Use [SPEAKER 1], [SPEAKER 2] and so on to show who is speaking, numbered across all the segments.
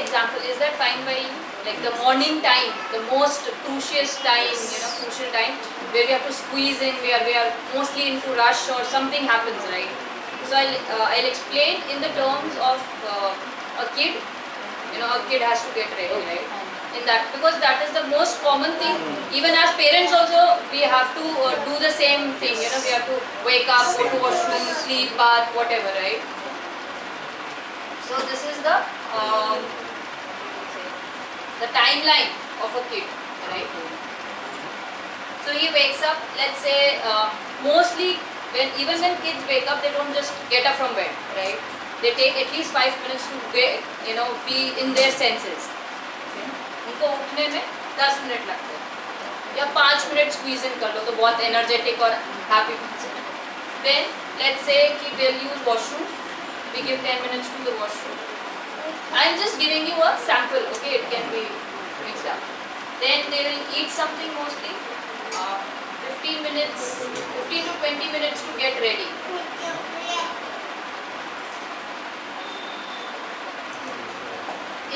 [SPEAKER 1] example. Is that fine by you? Like the morning time, the most crucial time, crucial time where we have to squeeze in, where we are mostly into rush or something happens, right? So I'll explain in the terms of a kid. A kid has to get ready, right? In that, because that is the most common thing. Even as parents also, we have to do the same thing. We have to wake up, go to washroom, sleep, bath, whatever, right? So this is the timeline of a kid, right? So he wakes up. Let's say mostly even when kids wake up, they don't just get up from bed, right? They take at least 5 minutes to be in their senses. उनको उठने में 10 minute लगते हैं या 5 minute squeeze इन कर लो तो बहुत energetic और हैप्पी फील है. Then let's say कि they'll use washroom. We give 10 minutes to the washroom. I'm just giving you a sample, okay? It can be mixed up. Then they will eat something mostly. 15 to 20 minutes to get ready.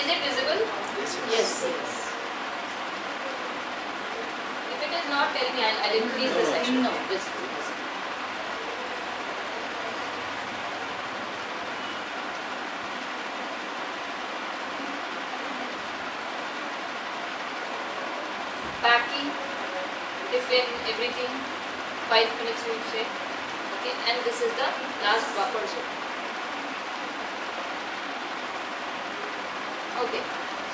[SPEAKER 1] Is it visible? Yes. If it is not, tell me. I'll increase the section. No, visible. Packing, tiffin, everything, 5 minutes we would say. Okay, and this is the last buffer zone. Okay,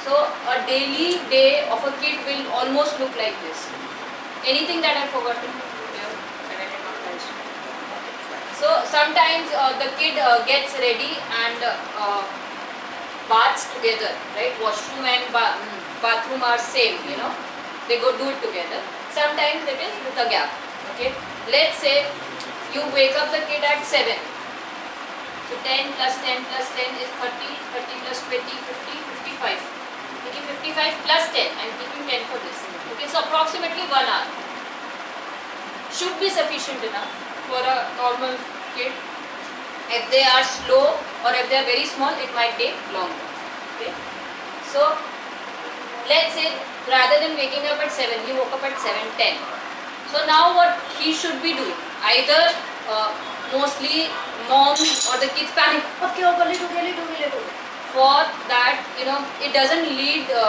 [SPEAKER 1] so a daily day of a kid will almost look like this. Anything that I've forgotten? So sometimes the kid gets ready and baths together, right? Washroom and bathroom are same, They go do it together. Sometimes it is with a gap. Okay. Let's say you wake up the kid at 7. So 10 plus 10 plus 10 is 30. 30 plus 20, 50, 55. Taking 55 plus 10. I'm taking 10 for this. Okay. So approximately 1 hour should be sufficient enough for a normal kid. If they are slow or if they are very small, it might take longer. Okay. So let's say rather than waking up at 7, he woke up at 7:10. So now what he should be doing? Either mostly mom or the kids panic. For that, it doesn't lead to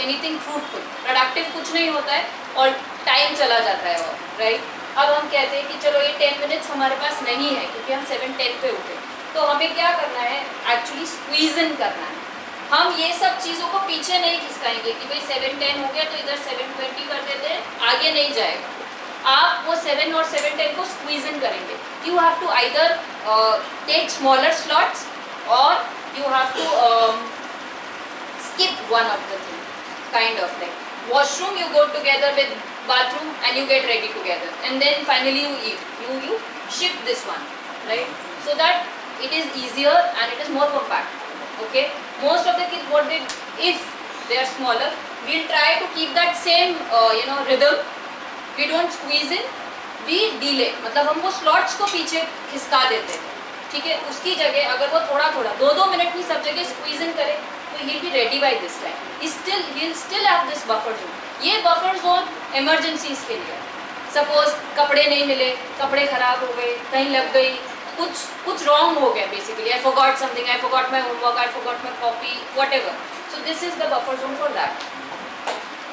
[SPEAKER 1] anything fruitful. Productive कुछ नहीं होता है और time चला जाता है और right. अब हम कहते हैं कि चलो ये 10 minutes हमारे पास नहीं है क्योंकि हम 7:10 पे उठे. तो हमें क्या करना है? Actually squeeze in करना है. हम ये सब चीज़ों को पीछे नहीं खिसकाएंगे कि भाई 7:10 हो गया तो इधर 7:20 कर देते हैं, आगे नहीं जाएगा. आप वो 7 और 7:10 को स्क्वीज इन करेंगे. You have to either take smaller slots और you have to skip one of the things, kind of like washroom you go together with bathroom and you get ready together and then finally you eat. You shift this one, right? So that it is easier and it is more compact. Okay, most of the kids what they, if they are smaller, we'll try to keep that same rhythm. We don't squeeze in, we delay. मतलब हम वो slots को पीछे खिसका देते हैं. ठीक है, उसकी जगह अगर वो थोड़ा 2 मिनट की सब जगह squeeze in करे तो he'll be ready by this time. He'll still have this buffer zone. ये buffer zone emergencies के लिए. Suppose कपड़े नहीं मिले, कपड़े खराब हो गए, कहीं लग गई, कुछ wrong हो गया basically. I forgot something, I forgot my homework, I forgot my copy, whatever. So this is the buffer zone for that.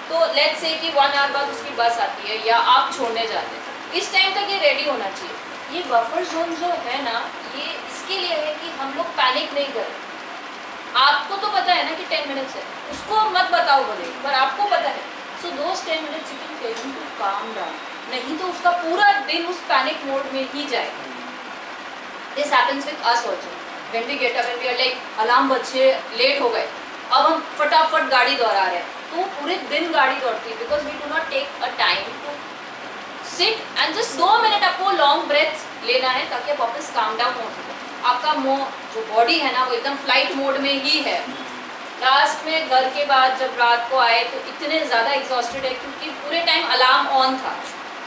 [SPEAKER 1] तो let's say कि 1 hour बाद उसकी बस आती है या आप छोड़ने जाते हैं, इस टाइम तक ये रेडी होना चाहिए. ये बफर जोन जो है ना, ये इसके लिए है कि हम लोग पैनिक नहीं करें. आपको तो पता है ना कि 10 मिनट्स है, उसको मत बताओ बोले, पर आपको पता है. So those 10 minutes you can tell him to calm down. नहीं तो उसका पूरा दिन उस पैनिक मोड में ही जाएगा. This happens with us also. When we get up and we are like alarm बजे, लेट हो गए, अब हम फटाफट गाड़ी दौड़ा रहे हैं, तो पूरे दिन गाड़ी दौड़ती है. Because we do not take a time to sit and just 2 minute आपको लॉन्ग ब्रेथ लेना है ताकि आप वापस काम डाउन हो सके. आपका जो बॉडी है ना वो एकदम फ्लाइट मोड में ही है. लास्ट में घर के बाद जब रात को आए तो इतने ज़्यादा एग्जॉस्टेड है क्योंकि पूरे टाइम अलार्म ऑन था.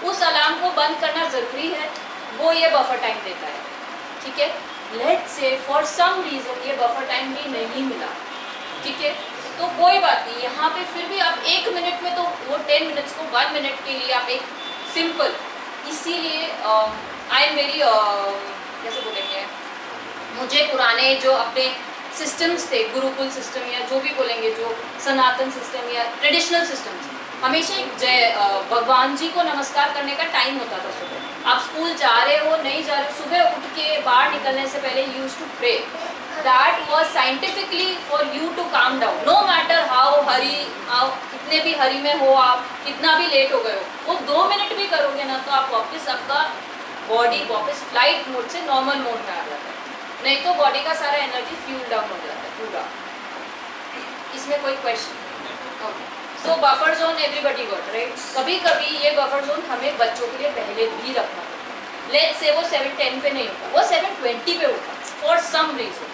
[SPEAKER 1] उस अलार्म को बंद करना ज़रूरी है, वो ये बफर टाइम देता है. ठीक है, let's say for some reason ये बफर टाइम भी नहीं मिला, ठीक है, तो कोई बात नहीं, यहाँ पे फिर भी आप 1 मिनट में तो वो 10 मिनट्स को 1 मिनट के लिए आप एक सिंपल, इसीलिए आई एम वेरी कैसे बोलेंगे, मुझे पुराने जो अपने सिस्टम्स थे, गुरुकुल सिस्टम या जो भी बोलेंगे, जो सनातन सिस्टम या ट्रेडिशनल सिस्टम्स, हमेशा एक जय भगवान जी को नमस्कार करने का टाइम होता था सुबह। आप स्कूल जा रहे हो नहीं जा रहे हो, सुबह उठ के बाहर निकलने से पहले you used to pray, that was scientifically for you to calm down, no matter how hurry, कितने भी हरी में हो आप, कितना भी लेट हो गए हो, वो 2 मिनट भी करोगे ना तो आप वापस, आपका बॉडी वापस फ्लाइट मोड से नॉर्मल मोड में आ जाता है, नहीं तो बॉडी का सारा एनर्जी फ्यूल डाउन हो जाता है पूरा। इसमें कोई question? Okay, so buffer zone everybody got, right. कभी कभी ये बफर जोन हमें बच्चों के लिए पहले भी रखना पड़ता, लेट्स से वो 7:10 पे नहीं होता, वो 7:20 पे होता फॉर सम रीजन,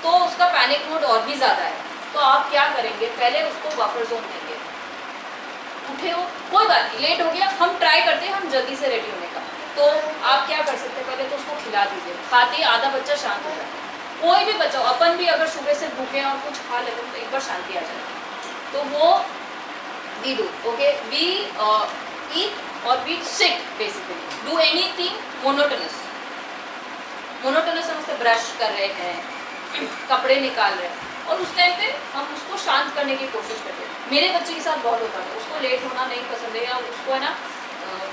[SPEAKER 1] तो उसका पैनिक मोड और भी ज़्यादा है, तो आप क्या करेंगे, पहले उसको बफर जोन देंगे। उठे हो कोई बात नहीं, लेट हो गया, हम ट्राई करते हैं हम जल्दी से रेडी होने का, तो आप क्या कर सकते हैं, पहले तो उसको खिला दीजिए, खाते ही आधा बच्चा शांत हो जाए, कोई भी बच्चा, अपन भी अगर सुबह से भूखे हैं और कुछ खा लेते हैं तो एक बार शांति आ जाए, तो वो we do, okay, we eat और we sit, basically do anything monotonous. Monotonous समझते, ब्रश कर रहे हैं, कपड़े निकाल रहे हैं, और उस टाइम पे हम उसको शांत करने की कोशिश करते हैं। मेरे बच्चे के साथ बहुत होता था, उसको लेट होना नहीं पसंद है, या उसको है ना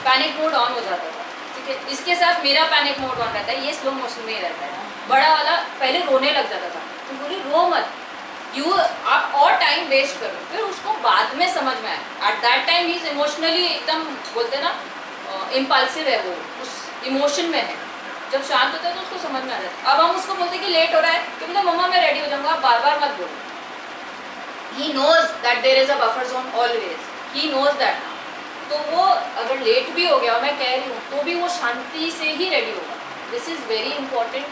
[SPEAKER 1] पैनिक मोड ऑन हो जाता था, ठीक है, इसके साथ मेरा पैनिक मोड ऑन रहता है, ये स्लो मोशन में ही रहता है। बड़ा वाला पहले रोने लग जाता था, तो बोली रो मत, आप और टाइम वेस्ट करो, फिर उसको बाद में समझ में आया, at that time he is emotionally एकदम बोलते ना इम्पल्सिव है, वो उस इमोशन में है, जब शांत होता है तो उसको समझ में आ जाता है। अब हम उसको बोलते हैं कि लेट हो रहा है, तो बोलते मम्मा मैं रेडी हो जाऊंगा, आप बार बार मत बोलो, he knows that there is a buffer zone always, he knows that, तो वो अगर लेट भी हो गया और मैं कह रही हूँ तो भी वो शांति से ही रेडी होगा। This is very important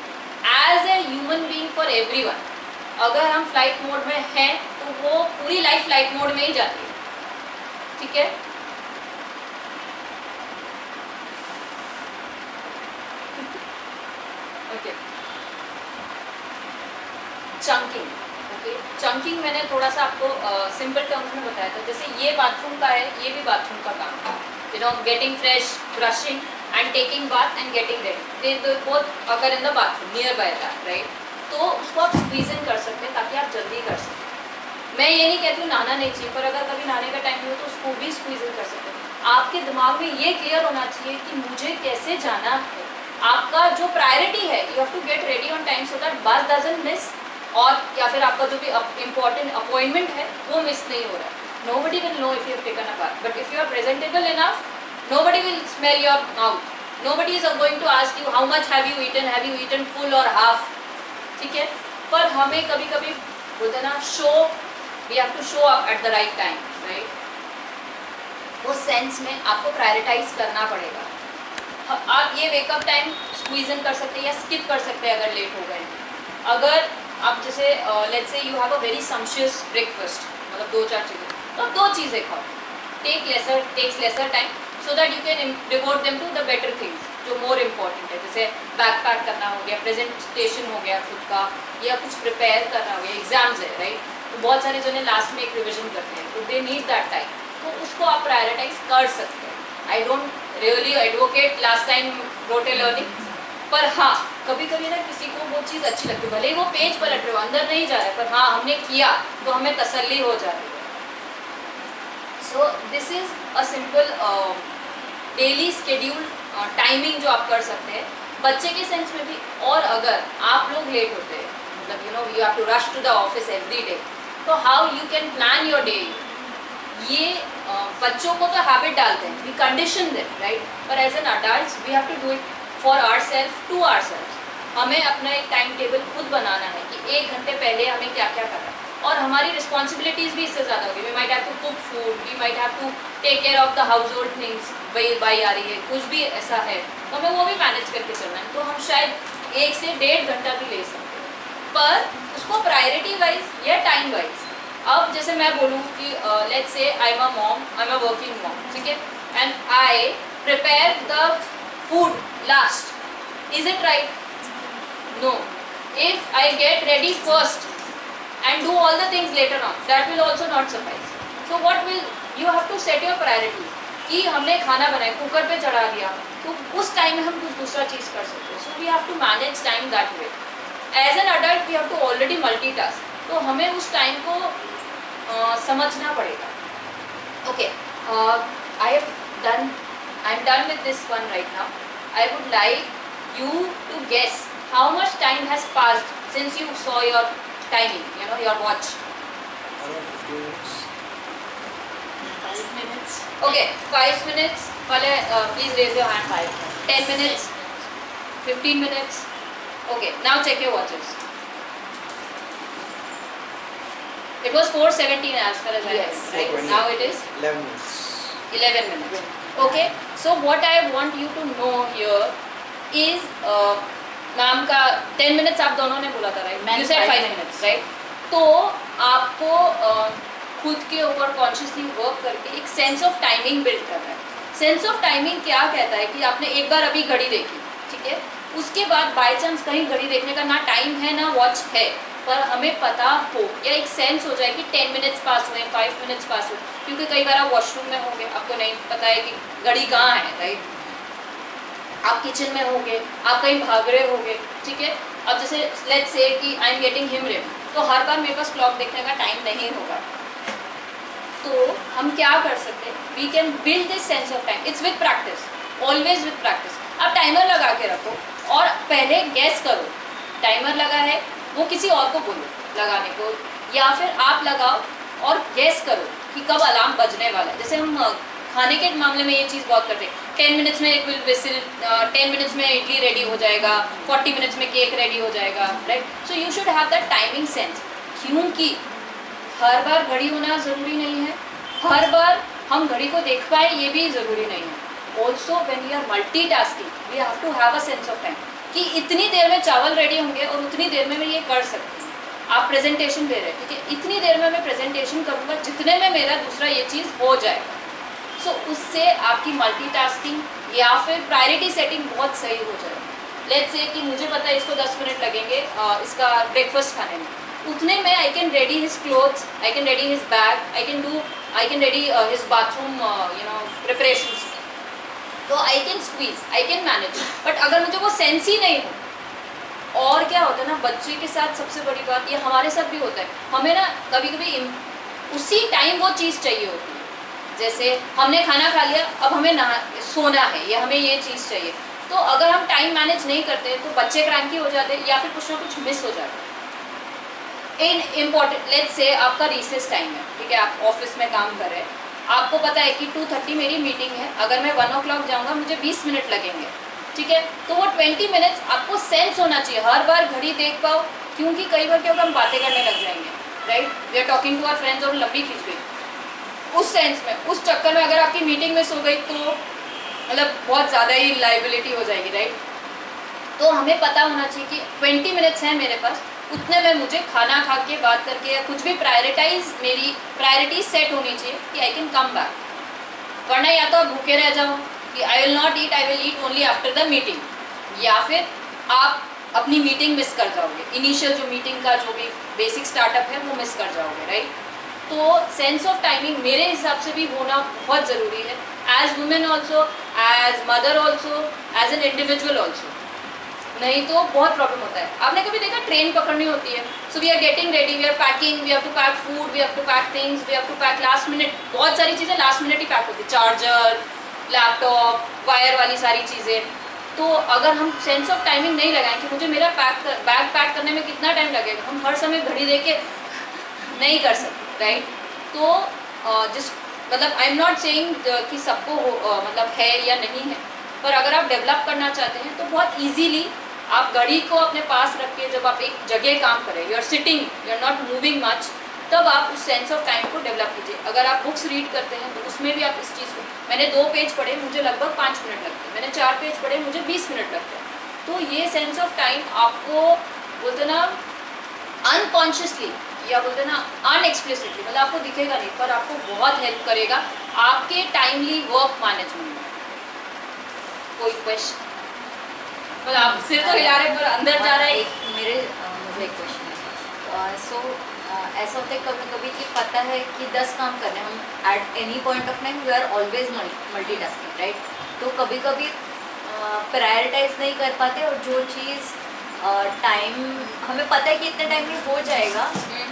[SPEAKER 1] as a human being for everyone. अगर हम फ्लाइट मोड में हैं तो वो पूरी लाइफ फ्लाइट मोड में ही जाती है, ठीक है। ओके, चंकिंग, ओके, चंकिंग मैंने थोड़ा सा आपको सिंपल टर्म्स में बताया था, जैसे ये बाथरूम का है, ये भी बाथरूम का काम है, you know, getting fresh, brushing and taking bath and getting ready, they both अगर in the bathroom near by that, right, तो उसको आप स्क्वीज इन कर सकते हैं ताकि आप जल्दी कर सकें। मैं ये नहीं कहती हूँ नहाना नहीं चाहिए, पर अगर कभी नहाने का टाइम नहीं हो तो उसको भी स्क्वीज इन कर सकते हैं। आपके दिमाग में ये क्लियर होना चाहिए कि मुझे कैसे जाना है, आपका जो प्रायोरिटी है, you have to get ready on time so that bus doesn't miss, और या फिर आपका जो भी इम्पॉर्टेंट अपॉइंटमेंट है वो मिस नहीं हो रहा है। Nobody will know if you have taken a bath, but if you are presentable enough, nobody will smell your mouth, nobody is going to ask you how much have you eaten full or half, ठीक है। पर हमें कभी कभी बोलते हैं ना, show, we have to show up at the right time, right, वो सेंस में आपको प्रायोरिटाइज करना पड़ेगा। आप ये वेकअप टाइम स्क्वीज इन कर सकते हैं या स्किप कर सकते हैं अगर लेट हो गए। अगर आप जैसे let's say you have a very sumptuous breakfast, मतलब 2-4 चीज़ें, तो 2 चीज़ें खाओ, takes lesser time so that you can devote them to the better things जो मोर इम्पॉर्टेंट है, जैसे बैक पैक करना हो गया, प्रेजेंटेशन हो गया खुद का, या कुछ प्रिपेयर करना हो गया, एग्जाम्स है, राइट, तो बहुत सारे जने लास्ट में एक रिविजन करते हैं, तो दे नीड दैट टाइम, तो उसको आप प्रायोरिटाइज कर सकते हैं। I don't really advocate last time wrote a learning, पर हाँ कभी कभी ना किसी को वो चीज़ अच्छी लगती है, भले ही वो पेज पलट रहे हो, अंदर नहीं जा रहा है, पर हाँ हमने किया तो हमें तसल्ली हो जा रही है। So this is a simple daily schedule timing जो आप कर सकते हैं बच्चे के सेंस में भी। और अगर आप लोग लेट होते हैं, मतलब you know you have to rush to the office every day, तो how you can plan your day, ये बच्चों को तो हैबिट डालते हैं, वी कंडीशन देम, राइट, पर as an adult we have to do it for ourself, to ourself. हमें अपना एक टाइम टेबल खुद बनाना है कि 1 घंटे पहले हमें क्या क्या करना है, और हमारी रिस्पॉन्सिबिलिटीज़ भी इससे ज़्यादा होगी। We might have to cook food, we might have to take care of the household things, बाई आ रही है, कुछ भी ऐसा है तो हमें वो भी मैनेज करके चलना है, तो हम शायद 1 से 1.5 घंटा भी ले सकते हैं, पर उसको प्रायोरिटी वाइज या टाइम वाइज। अब जैसे मैं बोलूँ कि let's say I am a mom, I am a working mom, ठीक है, and I prepare the food last, is it right? No, if I get ready first and do all the things later on, that will also not suffice. So what will you have to set your priorities कि हमने खाना बनाया, cooker पे चढ़ा दिया, तो उस time में हम कुछ दूसरा चीज़ कर सकते हैं. So we have to manage time that way. As an adult we have to already multitask. तो हमें उस टाइम को समझना पड़ेगा. Okay, I'm done with this one right now. I would like you to guess how much time has passed since you saw your timing, your watch.
[SPEAKER 2] Around 15 minutes.
[SPEAKER 3] 5 minutes.
[SPEAKER 1] Okay, 5 minutes. Please raise your hand. 5. 10 minutes. 15 minutes. Okay, now check your watches. It was 4:17 as far as I
[SPEAKER 3] Yes.
[SPEAKER 1] remember, right?
[SPEAKER 2] 4:20.
[SPEAKER 1] Now it is
[SPEAKER 2] 11 minutes.
[SPEAKER 1] 11 minutes. Okay, so what I want you to know here is ma'am का 10 minutes आप दोनों ने बोला था, right?
[SPEAKER 3] मैंने
[SPEAKER 1] You said 5
[SPEAKER 3] 5
[SPEAKER 1] minutes, right? तो आपको खुद के ऊपर कॉन्शियसली वर्क करके एक सेंस ऑफ टाइमिंग बिल्ड करना है. सेंस ऑफ टाइमिंग क्या कहता है कि आपने एक बार अभी घड़ी देखी, ठीक है, उसके बाद बाय चांस कहीं घड़ी देखने का ना टाइम है ना वॉच है, पर हमें पता हो या एक सेंस हो जाए कि 10 मिनट्स पास हुए, 5 मिनट्स पास हुए, क्योंकि कई बार आप वॉशरूम में होंगे, आपको नहीं पता है कि घड़ी कहाँ है, राइट? आप किचन में होंगे, आप कहीं भाग रहे होंगे, ठीक है. अब जैसे लेट्स से कि आई एम गेटिंग हिमरिम, तो हर बार मेरे पास क्लॉक देखने का टाइम नहीं होगा. तो हम क्या कर सकते हैं? We can build this sense of time. It's with practice, always with practice. आप टाइमर लगा के रखो और पहले गैस करो टाइमर लगा है, वो किसी और को बोलो लगाने को, या फिर आप लगाओ और गैस करो कि कब अलार्म बजने वाला है. जैसे हम खाने के मामले में ये चीज़ बहुत करते हैं. 10 मिनट्स में एक विसिल, 10 मिनट्स में इडली रेडी हो जाएगा, 40 मिनट्स में केक रेडी हो जाएगा, right? So you should have that timing sense. क्योंकि हर बार घड़ी होना ज़रूरी नहीं है, हर बार हम घड़ी को देख पाए ये भी ज़रूरी नहीं है. Also when you are multitasking we have to have a sense of time कि इतनी देर में चावल रेडी होंगे और उतनी देर में मैं ये कर सकती हूँ. आप प्रेजेंटेशन दे रहे हैं, ठीक है, इतनी देर में मैं प्रेजेंटेशन करूँगा जितने में मेरा दूसरा ये चीज़ हो जाएगा. सो उससे आपकी मल्टीटास्किंग या फिर प्रायोरिटी सेटिंग बहुत सही हो जाएगी. लेट्स से कि मुझे पता है इसको 10 मिनट लगेंगे इसका ब्रेकफास्ट खाने में, उतने में I can ready his clothes, I can ready his bag, I can ready his bathroom preparations. तो I can squeeze, I can manage. But अगर मुझे वो सेंस ही नहीं हो, और क्या होता है ना, बच्चे के साथ सबसे बड़ी बात, ये हमारे साथ भी होता है, हमें ना कभी कभी उसी टाइम वो चीज़ चाहिए होती है. जैसे हमने खाना खा लिया, अब हमें सोना है या हमें ये चीज़ चाहिए, तो अगर हम टाइम मैनेज नहीं करते तो बच्चे क्रैंकी हो जाते हैं या फिर कुछ ना कुछ मिस हो जाता है. इन इम्पॉर्टेंट लेट्स से आपका रिसेस टाइम है, ठीक है, आप ऑफिस में काम कर रहे हैं, आपको पता है कि 2:30 मेरी मीटिंग है, अगर मैं 1 o'clock जाऊँगा मुझे 20 मिनट लगेंगे, ठीक है, तो वो 20 मिनट्स आपको सेंस होना चाहिए. हर बार घड़ी देख पाओ, क्योंकि कई बार क्या होगा हम बातें करने लग जाएंगे, right? We are talking to our friends और लंबी खींच गई. उस सेंस में, उस चक्कर में अगर आपकी मीटिंग मिस हो गई तो मतलब बहुत ज़्यादा ही लाइबिलिटी हो जाएगी, राइट? तो हमें पता होना चाहिए कि 20 मिनट्स हैं मेरे पास, उतने में मुझे खाना खा के बात करके या कुछ भी मेरी प्रायोरिटी सेट होनी चाहिए कि आई कैन कम बैक. वरना या तो आप भूखे रह जाओ कि I will not eat, I will eat only after the meeting, या फिर आप अपनी मीटिंग मिस कर जाओगे, इनिशियल जो मीटिंग का जो भी बेसिक स्टार्टअप है वो मिस कर जाओगे, राइट? तो सेंस ऑफ टाइमिंग मेरे हिसाब से भी होना बहुत ज़रूरी है, as women also, as mother also, as an individual also. नहीं तो बहुत प्रॉब्लम होता है. आपने कभी देखा ट्रेन पकड़नी होती है, so we are getting ready, we are packing, we have to pack food, we have to pack things, we have to pack last minute. बहुत सारी चीज़ें लास्ट मिनट ही पैक होती है, चार्जर, लैपटॉप, वायर वाली सारी चीज़ें. तो अगर हम सेंस ऑफ टाइमिंग नहीं लगाएं कि मुझे मेरा बैग पैक करने में कितना टाइम लगेगा, हम हर समय घड़ी देख के नहीं कर सकते, राइट? तो मतलब आई एम नॉट सेइंग कि सबको मतलब है या नहीं है, पर अगर आप डेवलप करना चाहते हैं तो बहुत इजीली आप घड़ी को अपने पास रख के जब आप एक जगह काम करें, you are sitting, you are not moving much, तब आप उस सेंस ऑफ टाइम को डेवलप कीजिए. अगर आप बुक्स रीड करते हैं तो उसमें भी आप इस चीज़ को, मैंने 2 पेज पढ़े मुझे लगभग 5 मिनट लगते हैं, मैंने 4 पेज पढ़े मुझे 20 मिनट लगते हैं. तो ये सेंस ऑफ टाइम आपको बोलते ना अनकॉन्शियसली या बोलते ना अनएक्सप्लिसिटली, मतलब आपको दिखेगा नहीं पर आपको बहुत हेल्प करेगा आपके टाइमली वर्क मैनेजमेंट में. कोई क्वेश्चन? मतलब आप सिर तो हिला रहे पर अंदर जा रहा है.
[SPEAKER 3] मुझे एक क्वेश्चन है. सो
[SPEAKER 1] ऐसा होता है कभी कभी कि पता है कि 10 काम करने हैं, हम at any point of time we are always multitasking, right? तो कभी कभी प्रायोरिटाइज नहीं कर पाते, और जो चीज़ टाइम हमें पता है कि इतने टाइम में हो जाएगा,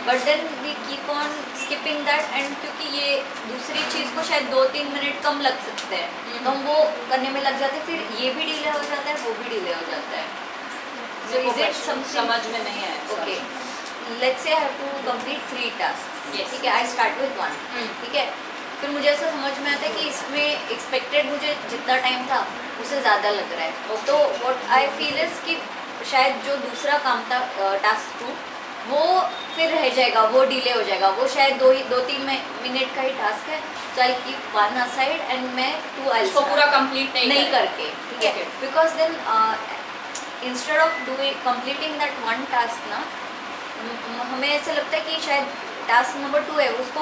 [SPEAKER 1] but then we keep on skipping that, and क्योंकि ये दूसरी चीज़ को शायद 2-3 मिनट कम लग सकते हैं, तो हम वो करने में लग जाते हैं, फिर ये भी डिले हो जाता है, वो भी डिले हो जाता है। So is it something?
[SPEAKER 3] समझ में नहीं आया।
[SPEAKER 1] Okay. Let's say I have to complete 3 tasks.
[SPEAKER 3] Yes.
[SPEAKER 1] ठीक है, I start with 1. ठीक है, फिर मुझे ऐसा समझ में आता है कि इसमें एक्सपेक्टेड मुझे जितना टाइम था उससे ज़्यादा लग रहा है, तो what I feel is कि शायद जो दूसरा काम था टास्क 2 वो फिर रह जाएगा, वो डिले हो जाएगा, वो शायद 2-3 मिनट का ही टास्क है, so I'll keep 1 aside and मैं 2 I'll
[SPEAKER 3] उसको
[SPEAKER 1] start.
[SPEAKER 3] पूरा कंप्लीट
[SPEAKER 1] नहीं करके, ठीक है,
[SPEAKER 3] Okay.
[SPEAKER 1] Because then instead of doing completing that 1 task ना, हमें ऐसा लगता है कि शायद टास्क नंबर 2 है, उसको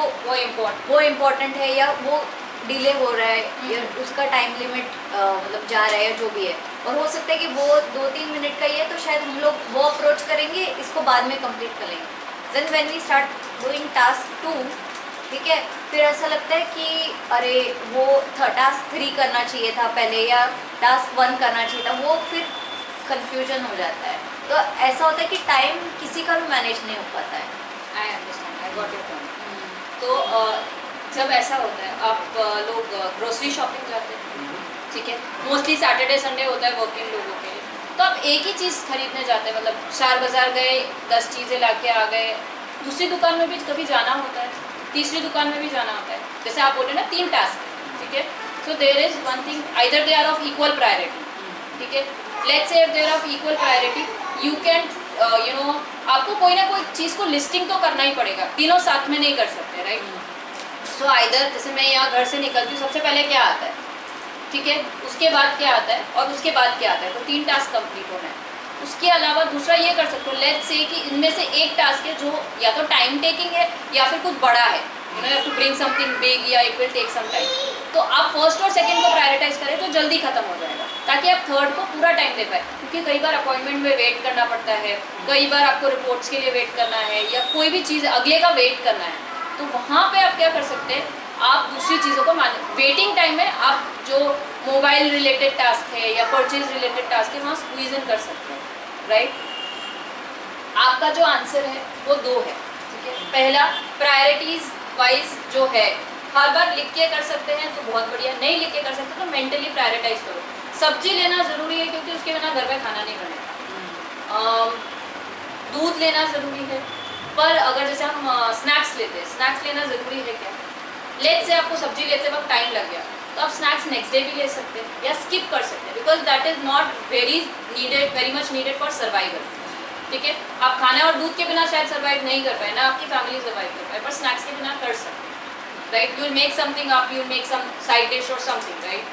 [SPEAKER 1] वो इम्पोर्टेंट है, या वो डिले हो रहा है, या उसका टाइम लिमिट मतलब जा रहा है, या जो भी है, और हो सकता है कि वो 2-3 मिनट का ही है, तो शायद हम लोग वो अप्रोच करेंगे, इसको बाद में कंप्लीट कर लेंगे। Then when we start doing task 2, ठीक है, फिर ऐसा लगता है कि अरे वो टास्क 3 करना चाहिए था पहले, या टास्क 1 करना चाहिए था, वो फिर कंफ्यूजन हो जाता है। तो ऐसा होता है कि टाइम किसी का भी मैनेज नहीं हो पाता है।
[SPEAKER 3] I understand, I got your point. तो जब ऐसा होता है, आप लोग ग्रोसरी शॉपिंग जाते हैं, ठीक है, मोस्टली सैटरडे संडे होता है वर्किंग लोगों के लिए, तो आप एक ही चीज़ खरीदने जाते हैं, मतलब 4 बाज़ार गए, 10 चीज़ें ला के आ गए, दूसरी दुकान में भी कभी जाना होता है, तीसरी दुकान में भी जाना होता है, जैसे आप बोले ना 3 टास्क, ठीक है, so there is one thing, either they are of equal priority, ठीक है, let's say if they are of equal priority, you can आपको कोई ना कोई चीज़ को लिस्टिंग तो करना ही पड़ेगा, तीनों साथ में नहीं कर सकते, राइट? सो आइदर जैसे मैं यहाँ घर से निकलती हूँ, सबसे पहले क्या आता है, ठीक है, उसके बाद क्या आता है, और उसके बाद क्या आता है, तो 3 टास्क कंप्लीट होना है। उसके अलावा दूसरा ये कर सकते हो, लेट्स से कि इनमें से एक टास्क है जो या तो टाइम टेकिंग है या फिर कुछ बड़ा है, you know, have to bring something big, या it will take some time, तो आप फर्स्ट और सेकंड को प्रायोरिटाइज करें तो जल्दी खत्म हो जाएगा, ताकि आप थर्ड को पूरा टाइम दे पाए, क्योंकि कई बार अपॉइंटमेंट में वेट करना पड़ता है, कई बार आपको रिपोर्ट्स के लिए वेट करना है, या कोई भी चीज़ अगले का वेट करना है, तो वहाँ पे आप क्या कर सकते हैं, आप दूसरी चीज़ों को वेटिंग टाइम में आप जो मोबाइल रिलेटेड टास्क है या परचेज रिलेटेड टास्क है वहाँ स्क्वीज इन कर सकते हैं, राइट? आपका जो आंसर है वो 2 है, ठीक है। पहला, प्रायोरिटीज वाइज जो है हर बार लिख के कर सकते हैं तो बहुत बढ़िया, नहीं लिख के कर सकते तो मेंटली प्रायोरिटाइज करो। सब्जी लेना ज़रूरी है क्योंकि उसके बिना घर में खाना नहीं बनेगा। दूध लेना ज़रूरी है, पर अगर जैसे हम स्नैक्स लेते हैं, स्नैक्स लेना ज़रूरी है क्या? लेट से आपको सब्जी लेते वक्त टाइम लग गया तो आप स्नैक्स नेक्स्ट डे भी ले सकते हैं या स्किप कर सकते हैं, because that is not very much needed for survival, ठीक है। आप खाने और दूध के बिना शायद सर्वाइव नहीं कर पाए, ना आपकी फैमिली सर्वाइव कर पाए, पर स्नैक्स के बिना कर सकते हैं, right? You will make something up, you will make some side dish और समथिंग, राइट?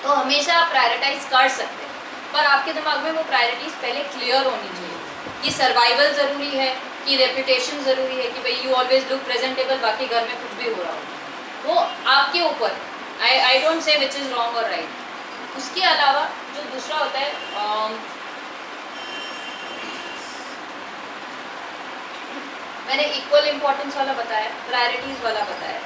[SPEAKER 3] तो हमेशा आप प्रायोरिटाइज कर सकते हैं, पर आपके दिमाग में वो प्रायोरिटीज पहले क्लियर होनी चाहिए कि सर्वाइवल ज़रूरी है, कि रेपुटेशन ज़रूरी है, कि भाई यू ऑलवेज लुक प्रेजेंटेबल, बाकी घर में कुछ भी हो रहा हो, वो आपके ऊपर। I don't say which is wrong और राइट। उसके अलावा जो दूसरा होता है, मैंने इक्वल इम्पोर्टेंस वाला बताया, प्रायोरिटीज़ वाला बताया,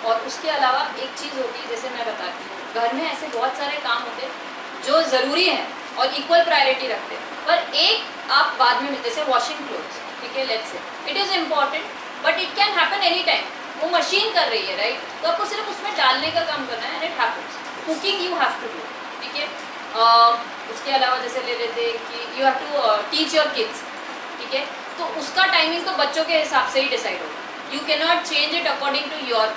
[SPEAKER 3] और उसके अलावा एक चीज़ होती है, जैसे मैं बताती हूँ, घर में ऐसे बहुत सारे काम होते हैं जो ज़रूरी हैं और इक्वल प्रायोरिटी रखते हैं, पर एक आप बाद में, जैसे वॉशिंग क्लोथ्स, ठीक है, लेट्स से it is important but it can happen any time, वो मशीन कर रही है, राइट? तो आपको सिर्फ उसमें डालने का काम करना है, and it happens. Cooking you have to do, ठीक है। उसके अलावा जैसे ले लेते कि you have to teach your kids, ठीक है, तो उसका टाइमिंग तो बच्चों के हिसाब से ही डिसाइड होगा, you can not change it according to your.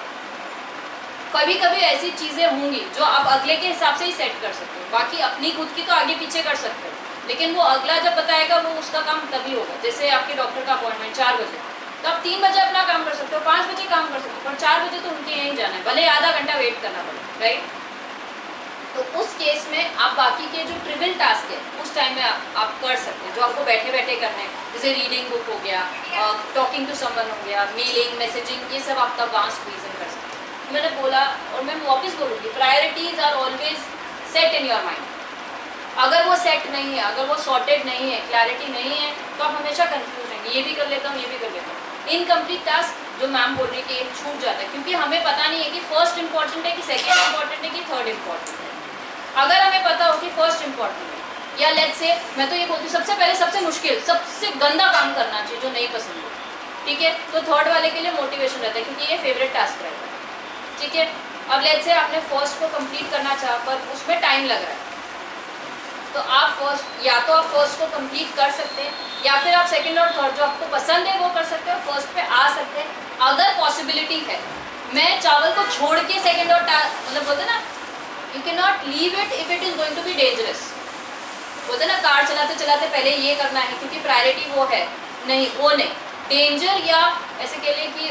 [SPEAKER 3] कभी कभी ऐसी चीज़ें होंगी जो आप अगले के हिसाब से ही सेट कर सकते हो, बाकी अपनी खुद की तो आगे पीछे कर सकते हो, लेकिन वो अगला जब बताएगा वो उसका काम तभी होगा। जैसे आपके डॉक्टर का अपॉइंटमेंट 4 बजे, तो आप 3 बजे अपना काम कर सकते हो, 5 बजे काम कर सकते हो, पर 4 बजे तो उनके यहीं जाना है, भले आधा घंटा वेट करना पड़े, राइट? तो उस केस में आप बाकी के जो ट्रिवियल टास्क है उस टाइम में आप कर सकते हैं, जो आपको बैठे बैठे करने हैं, जैसे रीडिंग बुक हो गया, टॉकिंग टू समवन हो गया, मेलिंग, मैसेजिंग, ये सब आपका वहाँ स्क्वीज इन कर सकते हैं। मैंने बोला और मैं वापस बोलूँगी, priorities are always set in your mind. अगर वो सेट नहीं है, अगर वो सॉर्टेड नहीं है, क्लैरिटी नहीं है, तो आप हमेशा कंफ्यूज रहेंगे, ये भी कर लेता हूँ, ये भी कर लेता हूँ।
[SPEAKER 1] इनकम्प्लीट टास्क जो मैम बोल रही है कि ये छूट जाता है, क्योंकि हमें पता नहीं है कि फर्स्ट इंपॉर्टेंट है कि सेकेंड इंपॉर्टेंट है कि थर्ड इंपॉर्टेंट है। अगर हमें पता हो कि फर्स्ट इंपॉर्टेंट है, या लेट्स से मैं तो ये बोलती हूँ सबसे पहले सबसे मुश्किल सबसे गंदा काम करना चाहिए जो नहीं पसंद हो, ठीक है, तो थर्ड वाले के लिए मोटिवेशन रहता है क्योंकि ये फेवरेट टास्क रहता है, ठीक है। अब लेट्स से आपने फर्स्ट को कंप्लीट करना चाहा पर उसमें टाइम लग रहा है, तो आप फर्स्ट या तो आप फर्स्ट को कंप्लीट कर सकते हैं या फिर आप सेकंड और थर्ड जो आपको पसंद है वो कर सकते हैं, फर्स्ट पे आ सकते हैं। अगर पॉसिबिलिटी है, मैं चावल को छोड़ के सेकंड और मतलब बोलते ना, you can not leave it if it is going to be dangerous. बोलते ना कार चलाते चलाते पहले ये करना है क्योंकि प्रायोरिटी वो है, नहीं वो नहीं, डेंजर या ऐसे कह लें कि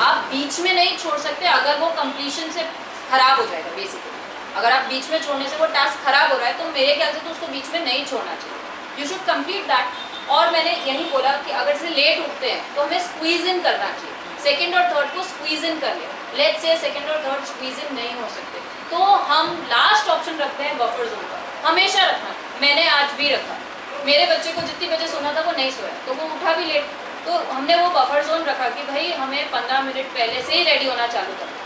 [SPEAKER 1] आप बीच में नहीं छोड़ सकते। अगर वो कंप्लीशन से खराब हो जाएगा बेसिकली, अगर आप बीच में छोड़ने से वो टास्क खराब हो रहा है तो मेरे ख्याल से तो उसको बीच में नहीं छोड़ना चाहिए, यू शुड कंप्लीट दैट। और मैंने यही बोला कि अगर से लेट उठते हैं तो हमें स्क्वीज इन करना चाहिए, सेकंड और थर्ड को स्क्वीज इन कर ले। लेट्स से सेकंड और थर्ड स्क्वीज इन नहीं हो सकते तो हम लास्ट ऑप्शन रखते हैं बफर जोन का, हमेशा रखना। मैंने आज भी रखा, मेरे बच्चे को जितनी बजे सोना था वो नहीं सोया तो वो उठा भी लेट, तो हमने वो बफर जोन रखा कि भाई हमें 15 मिनट पहले से ही रेडी होना चालू करना।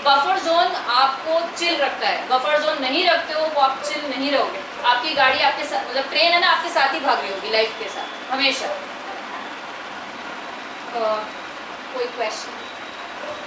[SPEAKER 1] बफर जोन आपको चिल रखता है, बफर जोन नहीं रखते हो वो आप चिल नहीं रहोगे, आपकी गाड़ी आपके साथ, मतलब ट्रेन है ना, आपके साथ ही भाग रही होगी लाइफ के साथ हमेशा। कोई क्वेश्चन?